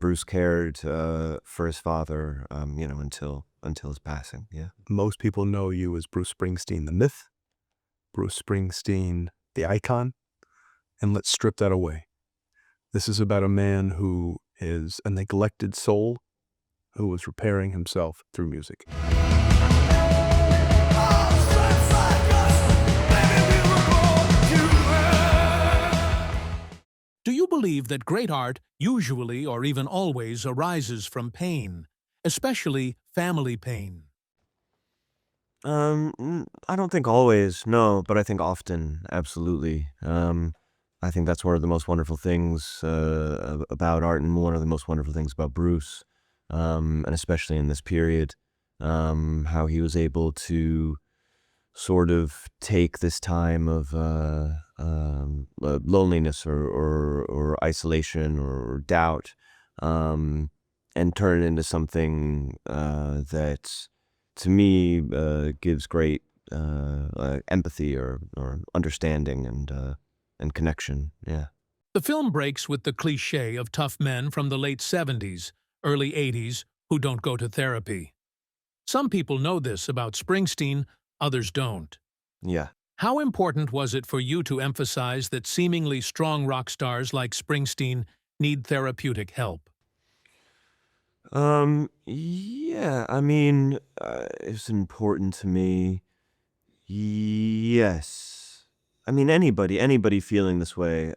Bruce cared for his father, until his passing. Yeah. Most people know you as Bruce Springsteen, the myth, Bruce Springsteen, the icon, and let's strip that away. This is about a man who is a neglected soul who was repairing himself through music. Do you believe that great art usually or even always arises from pain, especially family pain? I don't think always, no, but I think often, absolutely. I think that's one of the most wonderful things about art, and one of the most wonderful things about Bruce, and especially in this period, how he was able to sort of take this time of loneliness or isolation or doubt, and turn it into something that, to me, gives great empathy or understanding and connection. Yeah. The film breaks with the cliché of tough men from the late 70s, early 80s who don't go to therapy. Some people know this about Springsteen, others don't. Yeah. How important was it for you to emphasize that seemingly strong rock stars like Springsteen need therapeutic help? Yeah, I mean, it's important to me. Yes. I mean, anybody feeling this way.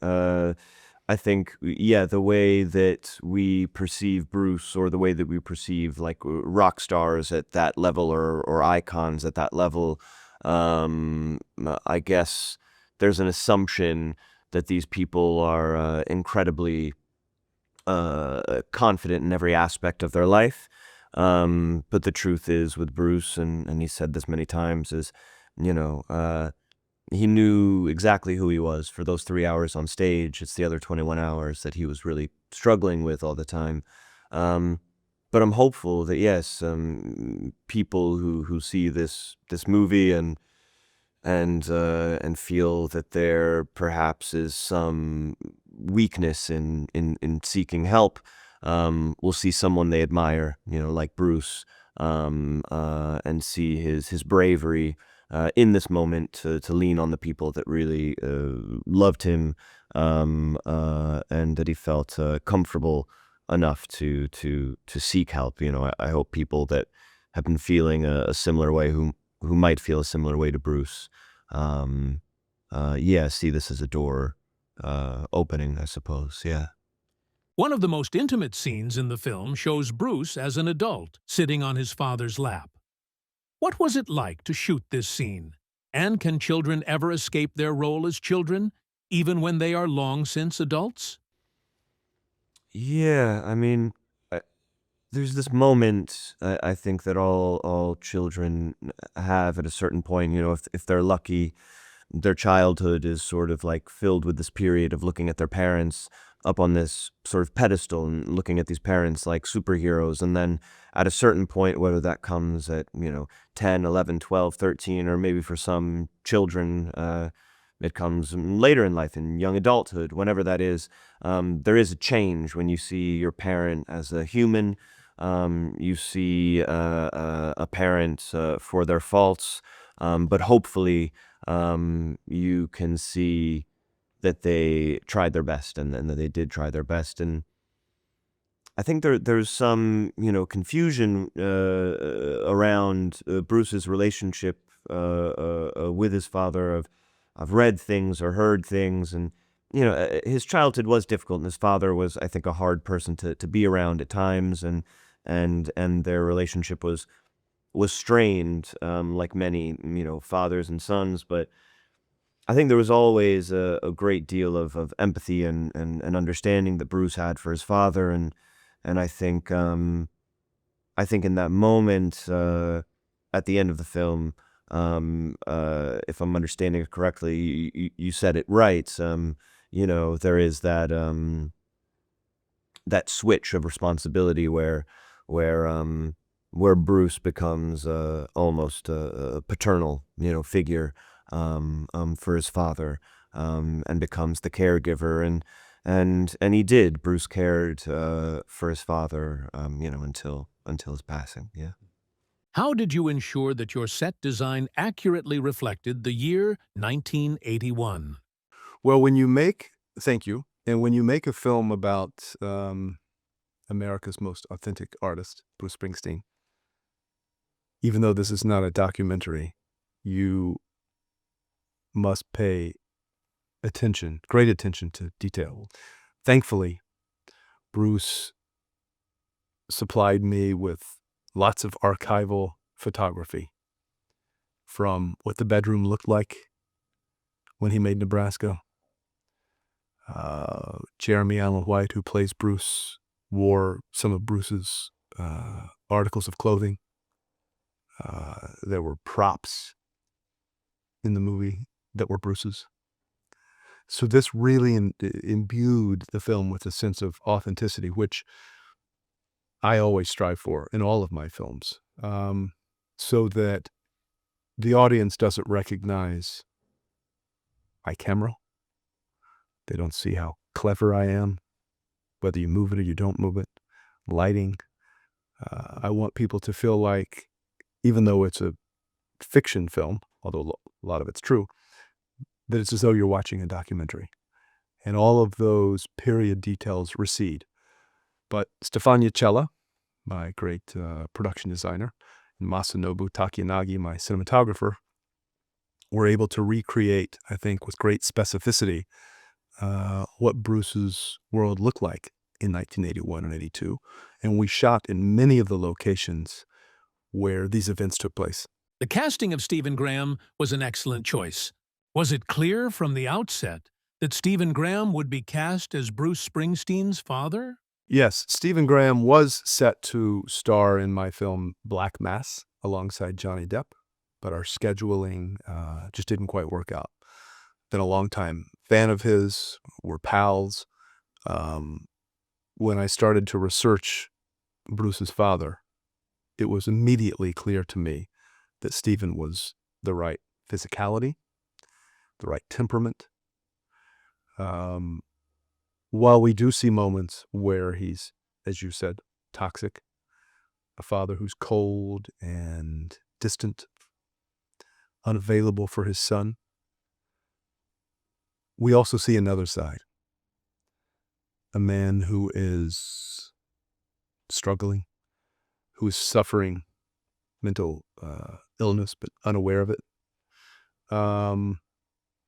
I think, yeah, the way that we perceive Bruce, or the way that we perceive like rock stars at that level, or icons at that level, I guess there's an assumption that these people are incredibly confident in every aspect of their life. But the truth is, with Bruce, and he said this many times, is, you know, he knew exactly who he was for those 3 hours on stage. It's the other 21 hours that he was really struggling with all the time. But I'm hopeful that, yes, people who see this movie and feel that there perhaps is some weakness in seeking help, will see someone they admire, like Bruce, and see his bravery in this moment to lean on the people that really loved him, and that he felt comfortable enough to seek help. I hope people that have been feeling a similar way, who might feel a similar way to Bruce, see this as a door opening, I suppose. Yeah. One of the most intimate scenes in the film shows Bruce as an adult, sitting on his father's lap. What was it like to shoot this scene? And can children ever escape their role as children, even when they are long since adults? Yeah, I mean, there's this moment, I think, that all children have at a certain point. If they're lucky, their childhood is sort of like filled with this period of looking at their parents up on this sort of pedestal, and looking at these parents like superheroes. And then at a certain point, whether that comes at 10, 11, 12, 13, or maybe for some children it comes later in life, in young adulthood, whenever that is, there is a change when you see your parent as a human. You see a parent for their faults, but hopefully you can see that they tried their best, and that they did try their best. And I think there's some confusion around Bruce's relationship with his father. I've read things or heard things, and his childhood was difficult, and his father was, I think, a hard person to be around at times, and their relationship was strained, like many fathers and sons. But I think there was always a great deal of empathy and understanding that Bruce had for his father, and I think in that moment, at the end of the film, if I'm understanding it correctly, you said it right. There is that switch of responsibility where Bruce becomes almost a paternal figure for his father, and becomes the caregiver. and he did. Bruce cared for his father, until his passing. Yeah. How did you ensure that your set design accurately reflected the year 1981? Well, thank you. And when you make a film about America's most authentic artist, Bruce Springsteen, even though this is not a documentary, you must pay great attention to detail. Thankfully, Bruce supplied me with lots of archival photography from what the bedroom looked like when he made Nebraska. Jeremy Allen White, who plays Bruce, wore some of Bruce's articles of clothing. There were props in the movie that were Bruce's. So this really imbued the film with a sense of authenticity, which I always strive for in all of my films, so that the audience doesn't recognize my camera. They don't see how clever I am, whether you move it or you don't move it. Lighting. I want people to feel like, even though it's a fiction film, although a lot of it's true, that it's as though you're watching a documentary. And all of those period details recede. But Stefania Cella, my great production designer, and Masanobu Takiyanagi, my cinematographer, were able to recreate, I think, with great specificity, what Bruce's world looked like in 1981 and 82. And we shot in many of the locations where these events took place. The casting of Stephen Graham was an excellent choice. Was it clear from the outset that Stephen Graham would be cast as Bruce Springsteen's father? Yes, Stephen Graham was set to star in my film Black Mass alongside Johnny Depp, but our scheduling just didn't quite work out. Been a long time fan of his, we're pals. When I started to research Bruce's father, it was immediately clear to me that Stephen was the right physicality, the right temperament. While we do see moments where he's, as you said, toxic, a father who's cold and distant, unavailable for his son, we also see another side. A man who is struggling, who is suffering mental illness but unaware of it.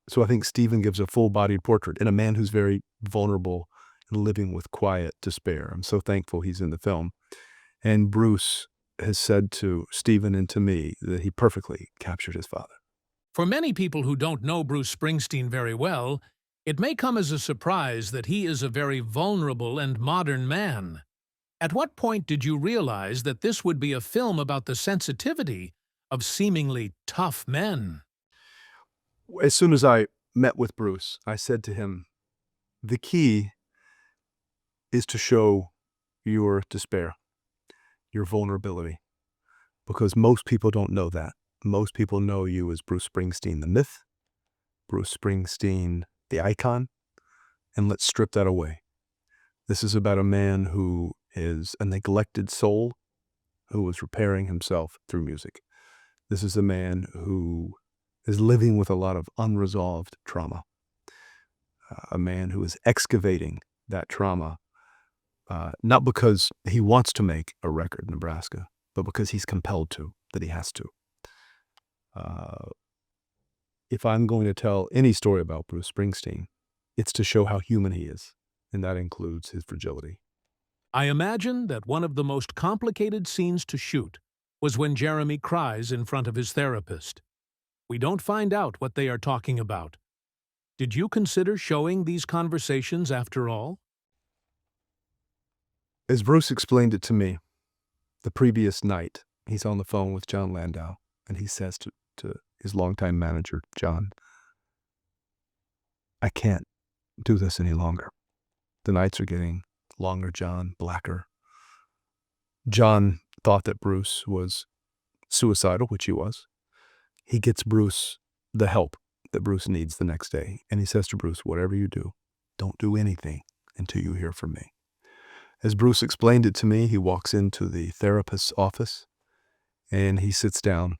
So I think Stephen gives a full-bodied portrait in a man who's very vulnerable and living with quiet despair. I'm so thankful he's in the film. And Bruce has said to Stephen and to me that he perfectly captured his father. For many people who don't know Bruce Springsteen very well, it may come as a surprise that he is a very vulnerable and modern man. At what point did you realize that this would be a film about the sensitivity of seemingly tough men? As soon as I met with Bruce, I said to him, the key is to show your despair, your vulnerability, because most people don't know that. Most people know you as Bruce Springsteen, the myth, Bruce Springsteen, the icon, and let's strip that away. This is about a man who is a neglected soul who was repairing himself through music. This is a man who is living with a lot of unresolved trauma, a man who is excavating that trauma, not because he wants to make a record in Nebraska, but because he's compelled to, that he has to. If I'm going to tell any story about Bruce Springsteen, it's to show how human he is, and that includes his fragility. I imagine that one of the most complicated scenes to shoot was when Jeremy cries in front of his therapist. We don't find out what they are talking about. Did you consider showing these conversations after all? As Bruce explained it to me, the previous night, he's on the phone with John Landau, and he says to his longtime manager, John, I can't do this any longer. The nights are getting longer, John, blacker. John thought that Bruce was suicidal, which he was. He gets Bruce the help that Bruce needs the next day. And he says to Bruce, whatever you do, Don't do anything until you hear from me. As Bruce explained it to me, he walks into the therapist's office and he sits down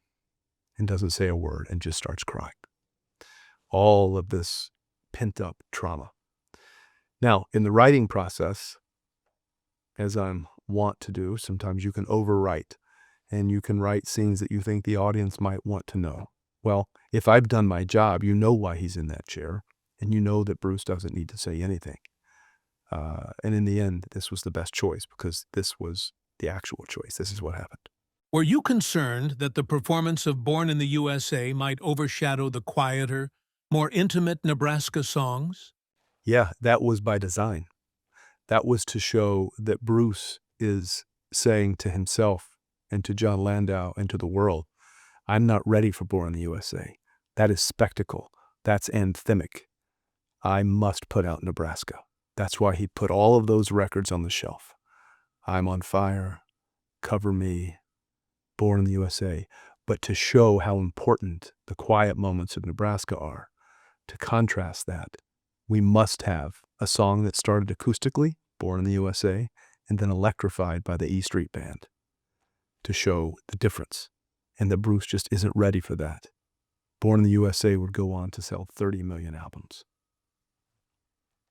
and doesn't say a word and just starts crying. All of this pent-up trauma. Now, in the writing process, as I'm wont to do, sometimes you can overwrite and you can write scenes that you think the audience might want to know. Well, if I've done my job, you know why he's in that chair, and you know that Bruce doesn't need to say anything. And in the end, this was the best choice because this was the actual choice. This is what happened. Were you concerned that the performance of Born in the USA might overshadow the quieter, more intimate Nebraska songs? Yeah, that was by design. That was to show that Bruce is saying to himself and to John Landau and to the world, I'm not ready for Born in the USA. That is spectacle. That's anthemic. I must put out Nebraska. That's why he put all of those records on the shelf. I'm on Fire, Cover Me, Born in the USA. But to show how important the quiet moments of Nebraska are, to contrast that, we must have a song that started acoustically, Born in the USA, and then electrified by the E Street Band to show the difference, and that Bruce just isn't ready for that. Born in the USA would go on to sell 30 million albums.